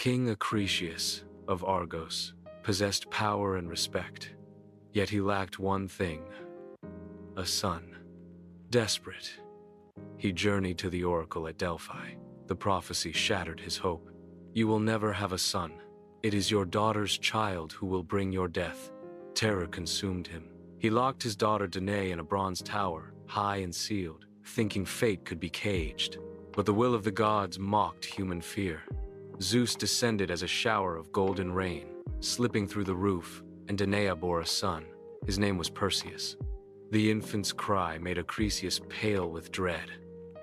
King Acrisius of Argos possessed power and respect, yet he lacked one thing: a son. Desperate, he journeyed to the oracle at Delphi. The prophecy shattered his hope. "You will never have a son. It is your daughter's child who will bring your death." Terror consumed him. He locked his daughter Danae in a bronze tower, high and sealed, thinking fate could be caged. But the will of the gods mocked human fear. Zeus descended as a shower of golden rain, slipping through the roof, and Danae bore a son. His name was Perseus. The infant's cry made Acrisius pale with dread.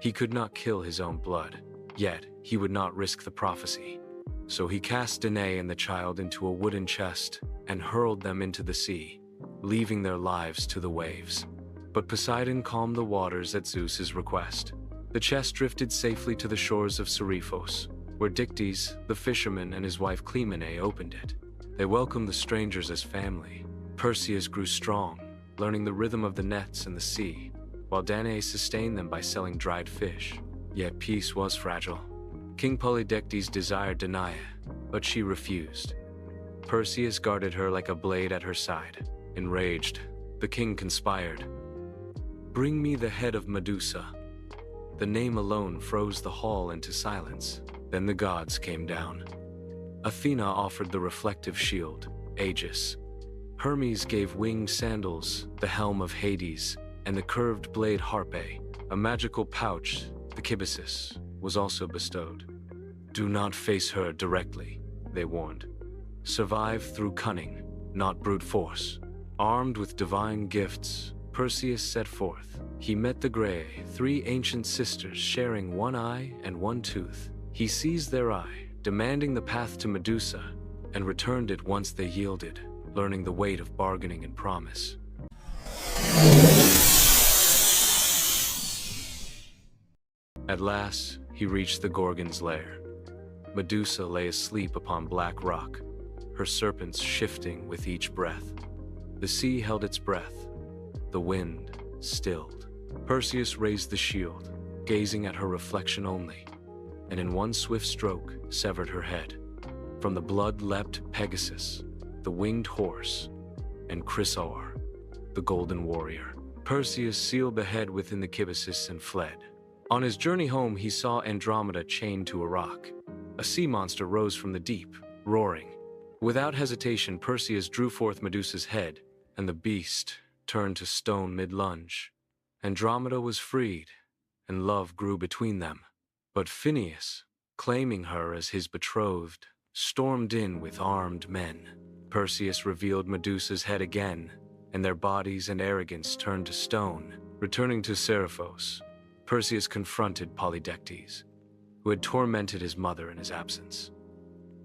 He could not kill his own blood, yet he would not risk the prophecy. So he cast Danae and the child into a wooden chest and hurled them into the sea, leaving their lives to the waves. But Poseidon calmed the waters at Zeus's request. The chest drifted safely to the shores of Seriphos, where Dictys, the fisherman, and his wife Clymene opened it. They welcomed the strangers as family. Perseus grew strong, learning the rhythm of the nets and the sea, while Danae sustained them by selling dried fish. Yet peace was fragile. King Polydectes desired Danae, but she refused. Perseus guarded her like a blade at her side. Enraged, the king conspired. "Bring me the head of Medusa." The name alone froze the hall into silence. Then the gods came down. Athena offered the reflective shield, Aegis. Hermes gave winged sandals, the helm of Hades, and the curved blade Harpe. A magical pouch, the Kibisis, was also bestowed. "Do not face her directly," they warned. "Survive through cunning, not brute force." Armed with divine gifts, Perseus set forth. He met the Graeae, three ancient sisters sharing one eye and one tooth. He seized their eye, demanding the path to Medusa, and returned it once they yielded, learning the weight of bargaining and promise. At last, he reached the Gorgon's lair. Medusa lay asleep upon black rock, her serpents shifting with each breath. The sea held its breath. The wind stilled. Perseus raised the shield, gazing at her reflection only, and in one swift stroke severed her head. From the blood leapt Pegasus, the winged horse, and Chrysaor, the golden warrior. Perseus sealed the head within the Kibisis and fled. On his journey home, he saw Andromeda chained to a rock. A sea monster rose from the deep, roaring. Without hesitation, Perseus drew forth Medusa's head, and the beast turned to stone mid-lunge. Andromeda was freed, and love grew between them. But Phineus, claiming her as his betrothed, stormed in with armed men. Perseus revealed Medusa's head again, and their bodies and arrogance turned to stone. Returning to Seriphos, Perseus confronted Polydectes, who had tormented his mother in his absence.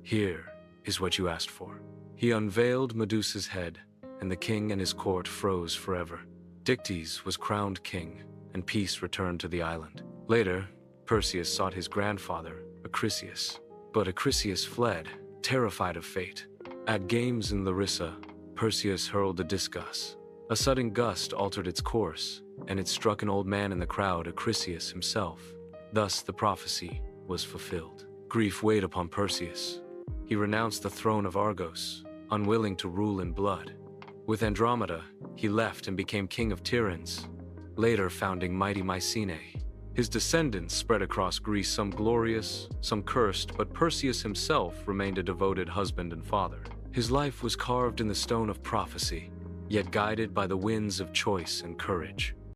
"Here is what you asked for." He unveiled Medusa's head, and the king and his court froze forever. Dictys was crowned king, and peace returned to the island. Later, Perseus sought his grandfather, Acrisius, but Acrisius fled, terrified of fate. At games in Larissa, Perseus hurled a discus. A sudden gust altered its course, and it struck an old man in the crowd, Acrisius himself. Thus the prophecy was fulfilled. Grief weighed upon Perseus. He renounced the throne of Argos, unwilling to rule in blood. With Andromeda, he left and became king of Tiryns, later founding mighty Mycenae. His descendants spread across Greece, some glorious, some cursed, but Perseus himself remained a devoted husband and father. His life was carved in the stone of prophecy, yet guided by the winds of choice and courage.